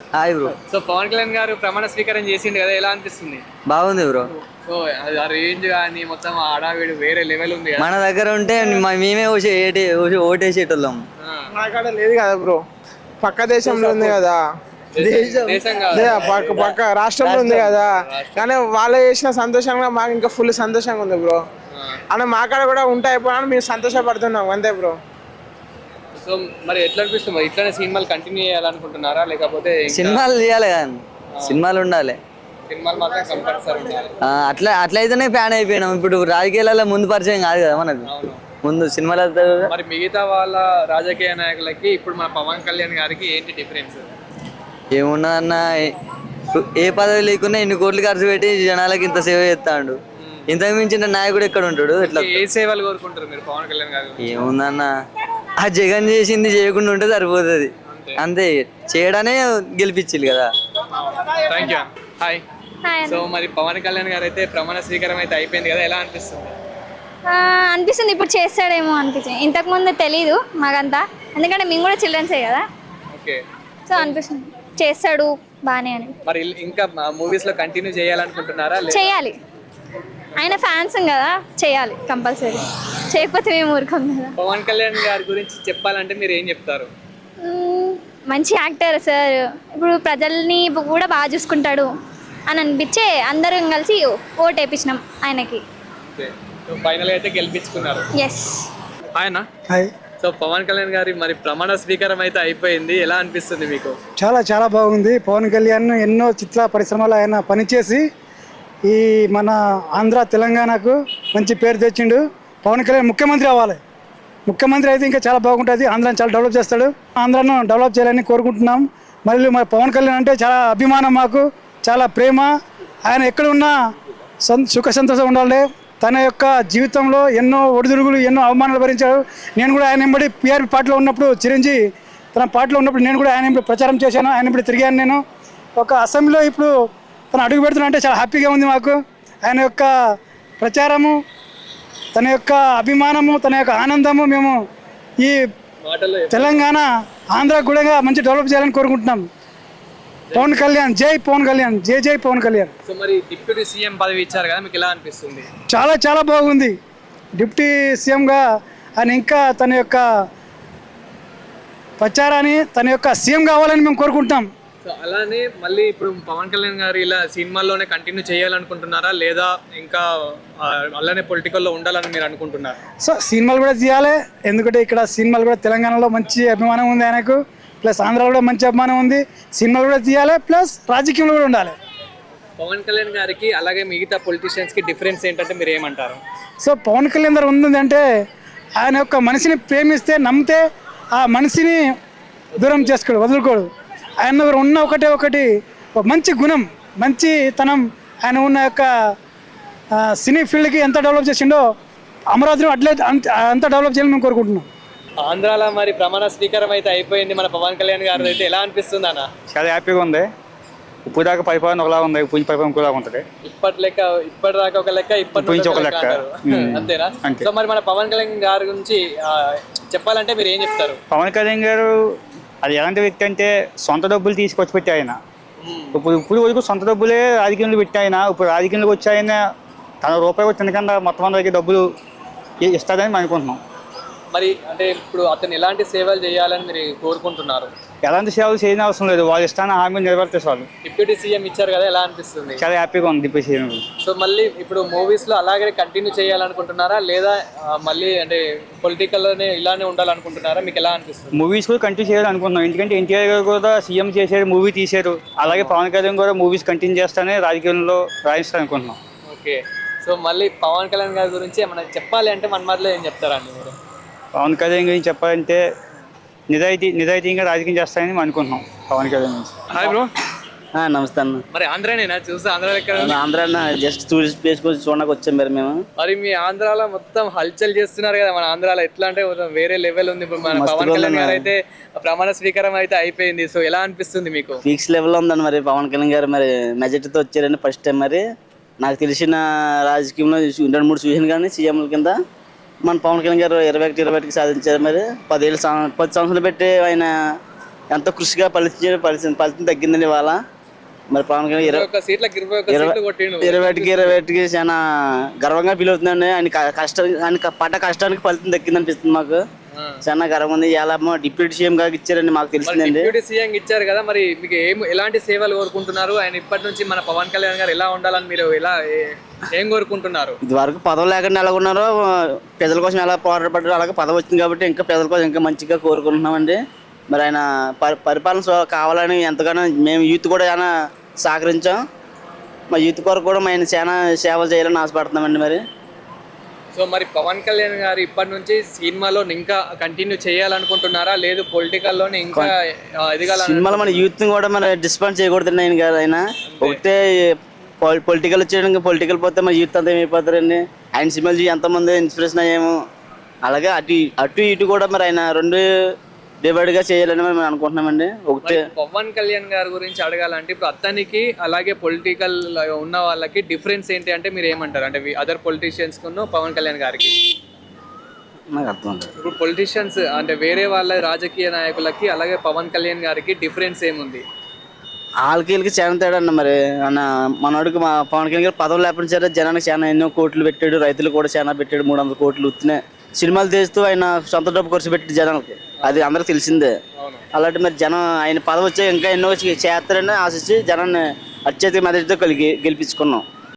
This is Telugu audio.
Hi bro. So Pawan Kalyan గారు ప్రమాణ స్వీకారం చేసిండు కదా, ఎలా అనిపిస్తుంది? బాగుంది బ్రో. సో అది ఆ రేంజ్ కానీ మొత్తం హడావిడి వేరే లెవెల్ ఉంది కదా. మన దగ్గర ఉంటే మేమే ఓటేసేటోళ్ళం. ఆ, నా కాడ లేదు కదా బ్రో, పక్క దేశంలో ఉంది కదా. దేశం కాదు. అదే పక్క పక్క రాష్ట్రంలో ఉంది కదా. కానీ వాళ్ళు చేసిన సంతోషంగా మాకు ఇంకా ఫుల్ సంతోషంగా ఉంది బ్రో. ఆ, అన్న మా కాడ కూడా ఉంటాయి అయిపోయినా మేము సంతోషపడుతున్నాం అంతే బ్రో. సో మరి ఎట్లా అనిపిస్తుంది? మరి ఇట్లానే సినిమాలు కంటిన్యూ చేయాలనుకుంటున్నారా, లేకపోతే ఇంకా సినిమాలు తీయాలి కదా, సినిమాలు ఉండాలి. సినిమాలు మాత్రం కంపల్సరీ ఉండాలి? అట్లయితేనే ఫ్యాన్ అయిపోయినాం. ఇప్పుడు రాజకీయాలలో ముందు పరిచయం కాదు కదా మనకు, అవును. ముందు సినిమాలు. మరి మిగతా వాళ్ళ రాజకీయ నాయకులకి ఇప్పుడు మన పవన్ కళ్యాణ్ గారికి ఏంటి డిఫరెన్స్? ఏమున్నదన్న, ఏ పదవి లేకున్నా ఇన్ని కోట్లు ఖర్చు పెట్టి జనాలకి ఇంత సేవ చేస్తాడు. ఇంతకు మించిన నాయకుడు ఎక్కడ ఉంటాడు? ఇట్లా ఏ సేవలు కోరుకుంటారు మీరు పవన్ కళ్యాణ్ గారు? ఏముందన్న, ఆ జగన్ చేసింది చేయకుండా ఉంటే సరిపోతుంది అంతే. చేయడానే గెలిపించింది కదా. Thank you. Hi. Hi so మరి పవన్ కళ్యాణ్ గారు అయితే ప్రమాణ స్వీకారం అయితే అయిపోయింది కదా, ఎలా అనిపిస్తుంది? అనిపిస్తుంది ఇప్పుడు చేస్తాడేమో అనిపించింది. ఇంతకుముందు తెలీదు మాకంతా, ఎందుకంటే మేము కూడా చిల్డ్రన్సే కదా. ఓకే. సో అనిపిస్తుంది చేస్తాడు బాగానే అని. మరి ఇంకా మూవీస్ లో కంటిన్యూ చేయాలనుకుంటున్నారా? చేయాలి, ఆయన ఫ్యాన్స్ కదా, చేయాలి కంపల్సరీ. చేయకపోతే మేము ఊరుకోం కదా. పవన్ కళ్యాణ్ గారి గురించి చెప్పాలంటే మీరు ఏం చెప్తారు? మంచి యాక్టర్ సార్. ఇప్పుడు ప్రజల్ని కూడా బాగా చూసుకుంటాడు అని అనిపించే అందరం కలిసి ఓటు వేయించినాం ఆయనకి. సో ఫైనల్ అయితే గెలిపించుకున్నారు. ఎస్. ఆయన హాయ్. సో పవన్ కళ్యాణ్ గారి మరి ప్రమాణ స్వీకారం అయితే అయిపోయింది, ఎలా అనిపిస్తుంది మీకు? చాలా చాలా బాగుంది. పవన్ కళ్యాణ్ ఎన్నో చిత్ర పరిశ్రమలు ఆయన పనిచేసి ఈ మన ఆంధ్ర తెలంగాణకు మంచి పేరు తెచ్చిండు. పవన్ కళ్యాణ్ ముఖ్యమంత్రి అవ్వాలి. ముఖ్యమంత్రి అయితే ఇంకా చాలా బాగుంటుంది. ఆంధ్రాని చాలా డెవలప్ చేస్తాడు. ఆంధ్రాను డెవలప్ చేయాలని కోరుకుంటున్నాం. మళ్ళీ మరి పవన్ కళ్యాణ్ అంటే చాలా అభిమానం, మాకు చాలా ప్రేమ. ఆయన ఎక్కడ ఉన్నా సుఖ సంతోషం ఉండాలి. తన యొక్క జీవితంలో ఎన్నో ఒడిదుడుగులు, ఎన్నో అవమానాలు భరించాడు. నేను కూడా ఆయన ఎంబడి పిఆర్పి పార్టీలో ఉన్నప్పుడు, చిరంజీవి తన పార్టీలో ఉన్నప్పుడు నేను కూడా ఆయన ఎంబడి ప్రచారం చేశాను, ఆయన ఎంబడి తిరిగాను. నేను ఒక అసెంబ్లీలో ఇప్పుడు తను అడుగు పెడుతున్నా అంటే చాలా హ్యాపీగా ఉంది మాకు. ఆయన యొక్క ప్రచారము, తన యొక్క అభిమానము, తన యొక్క ఆనందము మేము ఈ మాటల్లో తెలంగాణ ఆంధ్ర కూడా మంచి డెవలప్ చేయాలని కోరుకుంటున్నాం. పవన్ కళ్యాణ్ జై, పవన్ కళ్యాణ్ జై, జై పవన్ కళ్యాణ్. సో మరి డిప్యూటీ సీఎం పదవి ఇచ్చారు కదా, మీకు ఎలా అనిపిస్తుంది? చాలా చాలా బాగుంది. డిప్యూటీ సీఎంగా ఆయన ఇంకా తన యొక్క ప్రచారాన్ని, తన యొక్క సీఎం కావాలని మేము కోరుకుంటాం. సో అలానే మళ్ళీ ఇప్పుడు పవన్ కళ్యాణ్ గారు ఇలా సినిమాల్లోనే కంటిన్యూ చేయాలనుకుంటున్నారా, లేదా ఇంకా అలానే పొలిటికల్లో ఉండాలని మీరు అనుకుంటున్నారా? సో సినిమాలు కూడా తీయాలి, ఎందుకంటే ఇక్కడ సినిమాలు కూడా తెలంగాణలో మంచి అభిమానం ఉంది ఆయనకు, ప్లస్ ఆంధ్రాలో కూడా మంచి అభిమానం ఉంది. సినిమాలు కూడా తీయాలి, ప్లస్ రాజకీయంలో కూడా ఉండాలి. పవన్ కళ్యాణ్ గారికి అలాగే మిగతా పొలిటీషియన్స్కి డిఫరెన్స్ ఏంటంటే మీరు ఏమంటారు? సో పవన్ కళ్యాణ్ గారు ఉందంటే ఆయన యొక్క మనిషిని ప్రేమిస్తే, నమ్మితే ఆ మనిషిని దూరం చేసుకోడు, వదులుకోడు. ఆయన దగ్గర ఉన్న ఒకటే ఒకటి ఒక మంచి గుణం, మంచితనం. ఆయన ఉన్న యొక్క సినీ ఫీల్డ్కి ఎంత డెవలప్ చేసిండో అమరావతిలో అట్లే అంత డెవలప్ చేయాలని మేము కోరుకుంటున్నాం. ఆంధ్రాలో మరి ప్రమాణ స్వీకారం అయితే అయిపోయింది మన పవన్ కళ్యాణ్ గారు, అయితే ఎలా అనిపిస్తుంది అన్న? చాలా హ్యాపీగా ఉంది. ఇప్పుడు దాకా పరిపాలన ఒకలా ఉంది, ఇప్పుడు పరిపాలన ఇంకోలా ఉంటుంది. ఇప్పటిదాకా ఒక లెక్క, ఇప్పటి నుంచి ఒక లెక్క అంతేనా? అంతే. సో మరి మన పవన్ కళ్యాణ్ గారి గురించి చెప్పాలంటే మీరు ఏం చెప్తారు? పవన్ కళ్యాణ్ గారు అది ఎలాంటి వ్యక్తి అంటే సొంత డబ్బులు తీసుకొచ్చి పెట్టి ఆయన ఇప్పుడు వరకు సొంత డబ్బులే రాజకీయంలో పెట్టి ఆయన ఇప్పుడు రాజకీయంలోకి వచ్చి ఆయన తన రూపాయి తినకుండా మొత్తం అందరికి డబ్బులు ఇస్తారని మేము అనుకుంటున్నాం. మరి అంటే ఇప్పుడు అతను ఎలాంటి సేవలు చేయాలని మీరు కోరుకుంటున్నారు? ఎలాంటి సేవలు చేయని అవసరం లేదు, వాళ్ళు ఇస్తాన హామీ నిలబెడితే చాలు. డిప్యూటీ సీఎం ఇచ్చారు కదా, ఎలా అనిపిస్తుంది? చాలా హ్యాపీగా ఉంది డిప్యూటీ సీఎం. సో మళ్ళీ ఇప్పుడు మూవీస్ లో అలాగే కంటిన్యూ చేయాలనుకుంటున్నారా, లేదా మళ్ళీ అంటే పొలిటికల్ లోనే ఇలానే ఉండాలనుకుంటున్నారా? మీకు ఎలా అనిపిస్తుంది? మూవీస్ కూడా కంటిన్యూ చేయాలని అనుకుంటున్నాం, ఎందుకంటే ఎన్టీఆర్ గారు కూడా సీఎం చేశారు, మూవీ తీశారు. అలాగే పవన్ కళ్యాణ్ కూడా మూవీస్ కంటిన్యూ చేస్తానే రాజకీయంలో రాణిస్తాను అనుకుంటున్నాం. ఓకే. సో మళ్ళీ పవన్ కళ్యాణ్ గారి గురించి ఏమైనా చెప్పాలి అంటే మన మాటలో ఏం చెప్తారండి మీరు? పవన్ కళ్యాణ్ గురించి చెప్పాలంటే నిజాయితీగా రాజకీయం చేస్తానని మేము అనుకుంటున్నాం పవన్ కళ్యాణ్ గురించి. Hi bro. నమస్తే అన్న. మరి ఆంధ్రానేనా చూస్తే? ఆంధ్ర ఎక్కడ? ఆంధ్ర జస్ట్ టూరిస్ట్ ప్లేస్ కోసం చూడడానికి వచ్చాం మరి మేము. మరి మీ ఆంధ్రాలో మొత్తం హల్చల్ చేస్తున్నారు కదా, మన ఆంధ్రాలో ఎట్లా అంటే వేరే లెవెల్ ఉంది. ఇప్పుడు మన పవన్ కళ్యాణ్ గారు అయితే ప్రమాణ స్వీకారం అయితే అయిపోయింది, సో ఎలా అనిపిస్తుంది మీకు? ఫిక్స్ లెవెల్లో ఉందండి. మరి పవన్ కళ్యాణ్ గారు మరి మెజార్టీతో వచ్చారని ఫస్ట్ టైం. మరి నాకు తెలిసిన రాజకీయంలో 2-3 చూసాను కానీ సీఎంల కింద మన పవన్ కళ్యాణ్ గారు 21 సాధించారు. మరి 10 సంవత్సరాలు పెట్టి ఆయన ఎంతో కృషిగా ఫలితం తగ్గిందండి ఇవాళ. మరి పవన్ కళ్యాణ్ 21 సీట్లకు 21 సీట్లు కొట్టిండు. 21కి చాలా గర్వంగా ఫీల్ అవుతుందండి. ఆయన పడ్డ కష్టానికి ఫలితం దక్కింది అనిపిస్తుంది మాకు. చాలా గర్వం ఉంది. ఇలా డిప్యూటీ సీఎం గా ఇచ్చారండి మాకు తెలిసిందండి. డిప్యూటీ సీఎం ఇచ్చారు కదా, మరి మీకు ఎలాంటి సేవలు కోరుకుంటున్నారు? ఆయన ఇప్పటి నుంచి మన పవన్ కళ్యాణ్ గారు ఎలా ఉండాలని మీరు ఏం కోరుకుంటున్నారు? ఇది వరకు పదవి లేకుండా ఎలా ఉన్నారో, ప్రజల కోసం ఎలా పోరాడపడ్డారో అలాగే పదవి వచ్చింది కాబట్టి ఇంకా ప్రజల కోసం ఇంకా మంచిగా కోరుకుంటున్నామండి. మరి ఆయన పరిపాలన కావాలని ఎంతగానో మేము యూత్ కూడా చాలా సహకరించాం. మా యూత్ కొరకు కూడా ఆయన చాలా సేవలు చేయాలని ఆశపడుతున్నామండి. మరి సో మరి పవన్ కళ్యాణ్ గారు ఇప్పటి నుంచి సినిమాలో ఇంకా కంటిన్యూ చేయాలనుకుంటున్నారా, లేదు పొలిటికల్లోనే ఇంకా ఎదగాలని? సినిమాలో మన యూత్ కూడా మన డిస్పాండ్ చేయకూడదండి. ఆయన గారు ఆయన ఒకటే పొలిటికల్ వచ్చేయడానికి, పొలిటికల్ పోతే మన యూత్ అంతా ఏమైపోతారండి. ఆయన సినిమాలు చూసి ఎంతమంది ఇన్స్పిరేషన్ అయ్యాము. అలాగే అటు ఇటు కూడా మరి ఆయన రెండు డివైడ్ గా చేయాలని మేము అనుకుంటున్నామండి. ఒకటే పవన్ కళ్యాణ్ గారి గురించి అడగాలంటే ఇప్పుడు అతనికి అలాగే పొలిటికల్ ఉన్న వాళ్ళకి డిఫరెన్స్ ఏంటి అంటే మీరు ఏమంటారు? అంటే అదర్ పొలిటీషియన్స్ కును పవన్ కళ్యాణ్ గారికి నాకు అర్థం కాదు. ఇప్పుడు పొలిటీషియన్స్ అంటే వేరే వాళ్ళ రాజకీయ నాయకులకి అలాగే పవన్ కళ్యాణ్ గారికి డిఫరెన్స్ ఏముంది? వాళ్ళకి చాలా తేడా అన్న. మరి అన్న మనోడికి మా పవన్ కళ్యాణ్ గారు పదవులు లేకపోతే సరే జనానికి చాలా ఎన్నో కోట్లు పెట్టాడు. రైతులు కూడా చాలా పెట్టాడు. 300 కోట్లు ఉత్తినే సినిమాలు తీస్తూ ఆయన సొంత డబ్బు ఖర్చు పెట్టాడు జనాలకి. అది అందరికి తెలిసిందే. అలాంటి మరి జనం ఆయన పదవి వచ్చే ఇంకా ఎన్నో చేస్తారని ఆశించి జనాన్ని అత్యధిక మెదడుతో గెలిపించుకున్నాం.